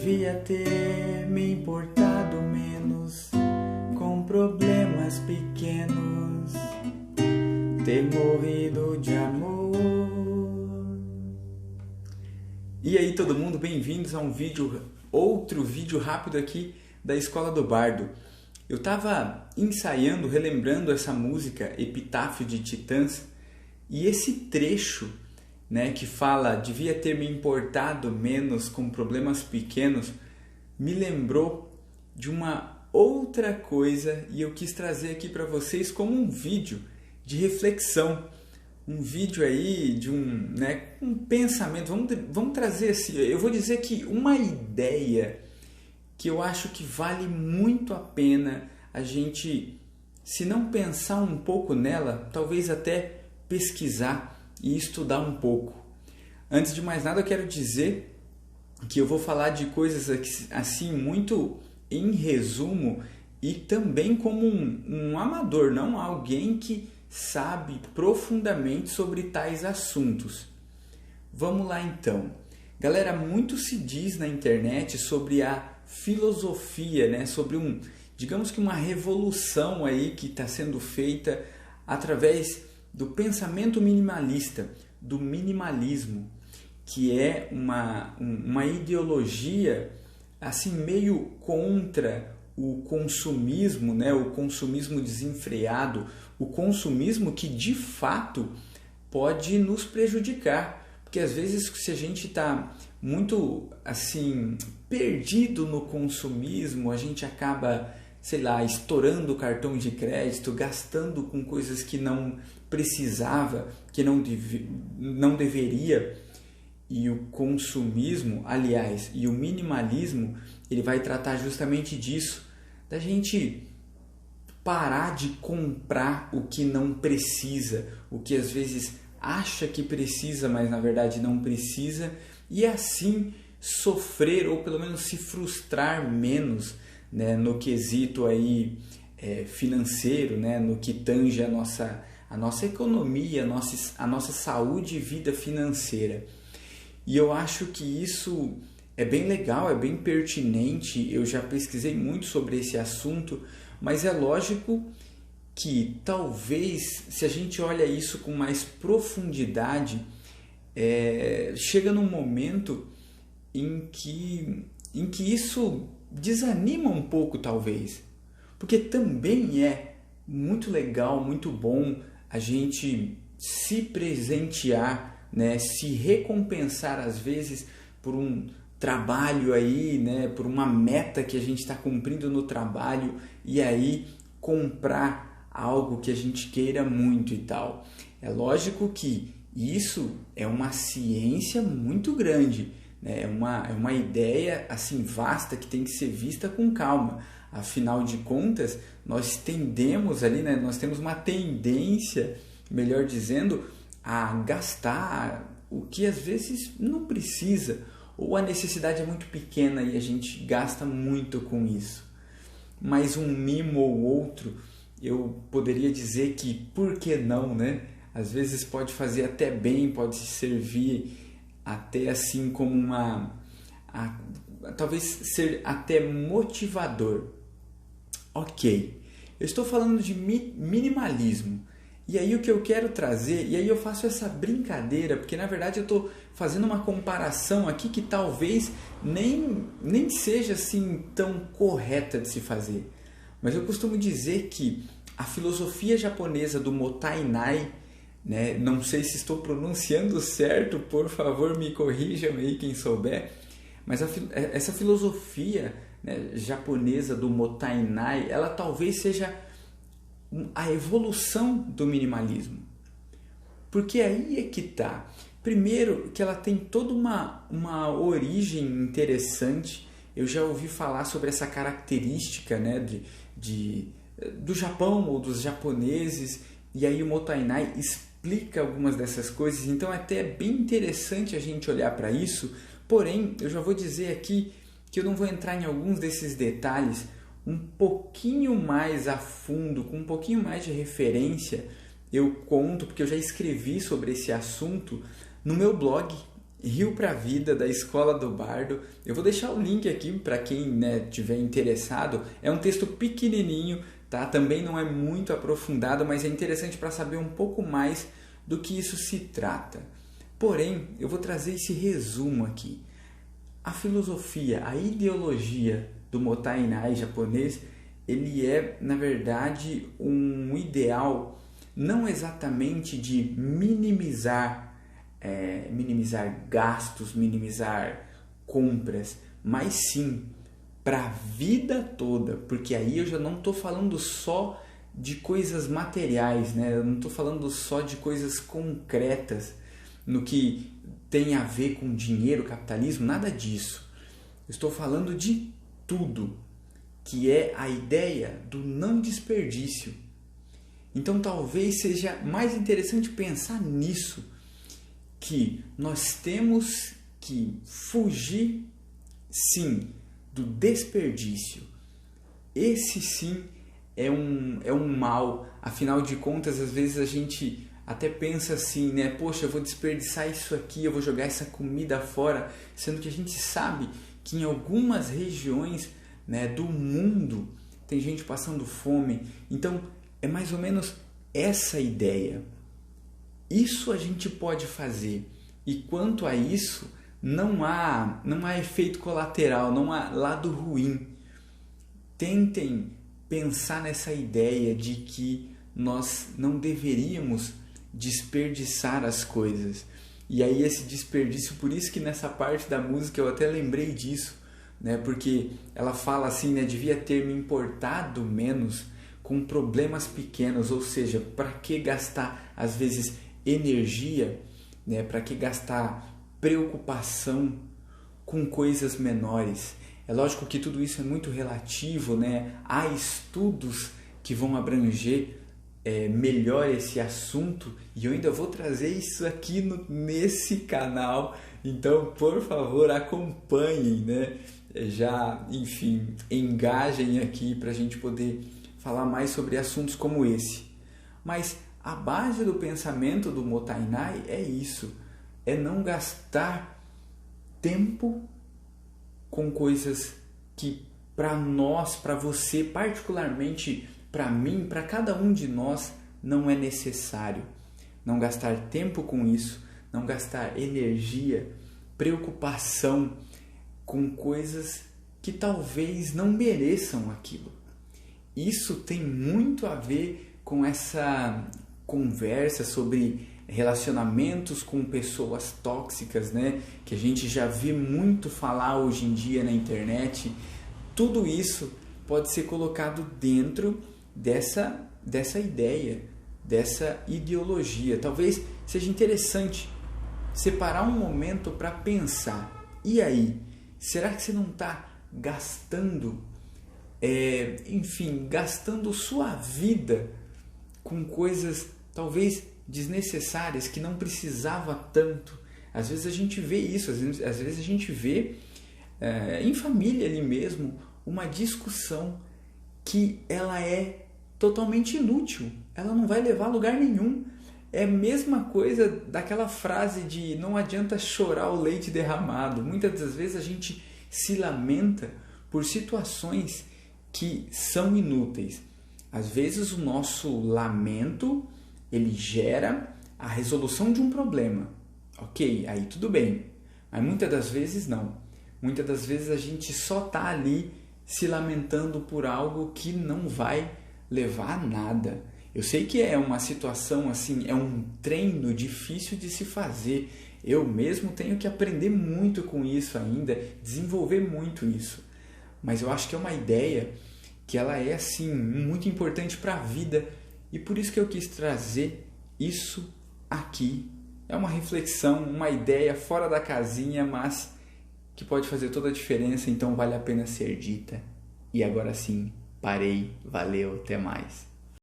Devia ter me importado menos com problemas pequenos, ter morrido de amor. E aí todo mundo, bem-vindos a outro vídeo rápido aqui da Escola do Bardo. Eu estava ensaiando, relembrando essa música Epitáfio de Titãs, e esse trecho, que fala devia ter me importado menos com problemas pequenos, me lembrou de uma outra coisa e eu quis trazer aqui para vocês como um vídeo de reflexão, um vídeo aí de um pensamento. Vamos trazer assim, eu vou dizer que uma ideia que eu acho que vale muito a pena a gente, se não pensar um pouco nela, talvez até pesquisar e estudar um pouco. Antes de mais nada, eu quero dizer que eu vou falar de coisas assim muito em resumo e também como um amador, não alguém que sabe profundamente sobre tais assuntos. Vamos lá então. Galera, muito se diz na internet sobre a filosofia, sobre digamos que uma revolução aí que está sendo feita através do pensamento minimalista, do minimalismo, que é uma ideologia assim meio contra o consumismo, o consumismo desenfreado, o consumismo que de fato pode nos prejudicar, porque às vezes se a gente está muito assim perdido no consumismo, a gente acaba, estourando o cartão de crédito, gastando com coisas que não precisava, que não deveria. E o consumismo, aliás, e o minimalismo, ele vai tratar justamente disso, da gente parar de comprar o que não precisa, o que às vezes acha que precisa, mas na verdade não precisa, e assim sofrer ou pelo menos se frustrar menos, no quesito aí financeiro, no que tange a nossa economia, a nossa saúde e vida financeira. E eu acho que isso é bem legal, é bem pertinente. Eu já pesquisei muito sobre esse assunto, mas é lógico que talvez, se a gente olha isso com mais profundidade, chega num momento em que isso desanima um pouco, talvez. Porque também é muito legal, muito bom a gente se presentear, se recompensar às vezes por um trabalho aí, por uma meta que a gente está cumprindo no trabalho, e aí comprar algo que a gente queira muito e tal. É lógico que isso é uma ciência muito grande, é uma ideia assim vasta que tem que ser vista com calma. Afinal de contas, nós tendemos ali, nós temos uma tendência, melhor dizendo, a gastar o que às vezes não precisa, ou a necessidade é muito pequena e a gente gasta muito com isso. Mas um mimo ou outro, eu poderia dizer que, por que não, Às vezes pode fazer até bem, pode servir até assim como talvez ser até motivador. Ok, eu estou falando de minimalismo. E aí o que eu quero trazer, e aí eu faço essa brincadeira, porque na verdade eu estou fazendo uma comparação aqui que talvez nem seja assim tão correta de se fazer. Mas eu costumo dizer que a filosofia japonesa do Mottainai, não sei se estou pronunciando certo, por favor me corrijam aí quem souber, mas essa filosofia japonesa do Mottainai, ela talvez seja a evolução do minimalismo. Porque aí é que está. Primeiro, que ela tem toda uma origem interessante. Eu já ouvi falar sobre essa característica do Japão ou dos japoneses. E aí o Mottainai explica algumas dessas coisas. Então é até bem interessante a gente olhar para isso. Porém, eu já vou dizer aqui que eu não vou entrar em alguns desses detalhes um pouquinho mais a fundo, com um pouquinho mais de referência. Eu conto, porque eu já escrevi sobre esse assunto no meu blog, Rio pra Vida, da Escola do Bardo. Eu vou deixar o link aqui para quem tiver interessado. É um texto pequenininho, tá? Também não é muito aprofundado, mas é interessante para saber um pouco mais do que isso se trata. Porém, eu vou trazer esse resumo aqui. A filosofia, a ideologia do Mottainai japonês, ele é, na verdade, um ideal não exatamente de minimizar gastos, minimizar compras, mas sim para a vida toda, porque aí eu já não estou falando só de coisas materiais, né? Eu não estou falando só de coisas concretas no que tem a ver com dinheiro, capitalismo, nada disso. Eu estou falando de tudo, que é a ideia do não desperdício. Então talvez seja mais interessante pensar nisso, que nós temos que fugir, sim, do desperdício. Esse sim é um mal. Afinal de contas, às vezes a gente até pensa assim, né? Poxa, eu vou desperdiçar isso aqui, eu vou jogar essa comida fora, sendo que a gente sabe que em algumas regiões, né, do mundo tem gente passando fome. Então é mais ou menos essa ideia. Isso a gente pode fazer, e quanto a isso não há efeito colateral, não há lado ruim. Tentem pensar nessa ideia de que nós não deveríamos desperdiçar as coisas. E aí esse desperdício, por isso que nessa parte da música eu até lembrei disso, né? Porque ela fala assim, né? Devia ter me importado menos com problemas pequenos, ou seja, para que gastar às vezes energia, né? Para que gastar preocupação com coisas menores? É lógico que tudo isso é muito relativo, né? Há estudos que vão abranger melhor esse assunto, e eu ainda vou trazer isso aqui nesse canal. Então, por favor, acompanhem, né? Já, enfim, engajem aqui para a gente poder falar mais sobre assuntos como esse. Mas a base do pensamento do Mottainai é isso, é não gastar tempo com coisas que para nós, para você, particularmente para mim, para cada um de nós, não é necessário. Não gastar tempo com isso, não gastar energia, preocupação com coisas que talvez não mereçam aquilo. Isso tem muito a ver com essa conversa sobre relacionamentos com pessoas tóxicas, né? Que a gente já vê muito falar hoje em dia na internet. Tudo isso pode ser colocado dentro dessa ideia, dessa ideologia. Talvez seja interessante separar um momento para pensar. E aí, será que você não está gastando, gastando sua vida com coisas talvez desnecessárias, que não precisava tanto? Às vezes a gente vê isso, às vezes a gente vê em família ali mesmo uma discussão que ela é totalmente inútil, ela não vai levar a lugar nenhum. É a mesma coisa daquela frase de não adianta chorar o leite derramado. Muitas das vezes a gente se lamenta por situações que são inúteis. Às vezes o nosso lamento, ele gera a resolução de um problema. Ok, aí tudo bem. Mas muitas das vezes não. Muitas das vezes a gente só está ali se lamentando por algo que não vai levar a nada. Eu sei que é uma situação assim, é um treino difícil de se fazer. Eu mesmo tenho que aprender muito com isso ainda, desenvolver muito isso. Mas eu acho que é uma ideia que ela é assim muito importante para a vida, e por isso que eu quis trazer isso aqui. É uma reflexão, uma ideia fora da casinha, mas que pode fazer toda a diferença, então vale a pena ser dita. E agora sim, parei, valeu, até mais.